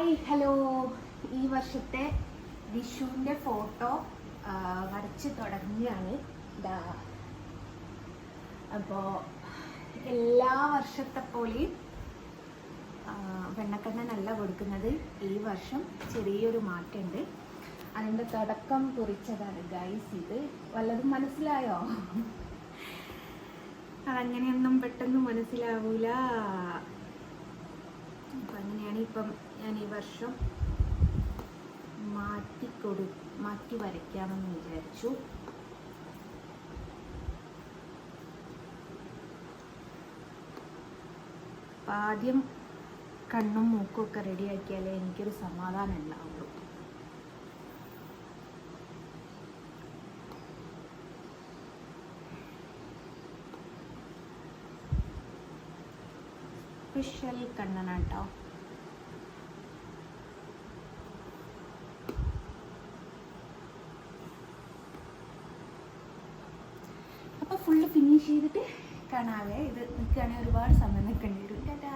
Hi hello. ഈ വർഷത്തെ വിഷുവിൻ്റെ photo വരച്ച് തുടങ്ങുകയാണ്. അപ്പോൾ എല്ലാ വർഷത്തെ പോലെയും വെണ്ണക്കണ്ണനല്ല കൊടുക്കുന്നത്. ഈ വർഷം ചെറിയൊരു മാറ്റമുണ്ട്. അതിൻ്റെ തുടക്കം കുറിച്ചതാണ് ഗൈസ്. ഇത് വല്ലതും മനസ്സിലായോ? അതങ്ങനെയൊന്നും പെട്ടെന്ന് മനസ്സിലാവൂല. അപ്പം അങ്ങനെയാണ്. ഇപ്പം ഞാൻ ഈ വർഷം മാറ്റി വരയ്ക്കാമെന്ന് വിചാരിച്ചു. ആദ്യം കണ്ണും മൂക്കും ഒക്കെ റെഡിയാക്കിയാലേ എനിക്കൊരു സമാധാനം ഉണ്ടാവുള്ളൂ. സ്പെഷ്യൽ കണ്ണനാട്ടോ. അപ്പോൾ ഫുള്ള് ഫിനിഷ് ചെയ്തിട്ട് കാണാവേ. ഇത് നിൽക്കുകയാണെങ്കിൽ ഒരുപാട് സമയം നിൽക്കേണ്ടി വരും. ടാറ്റാ.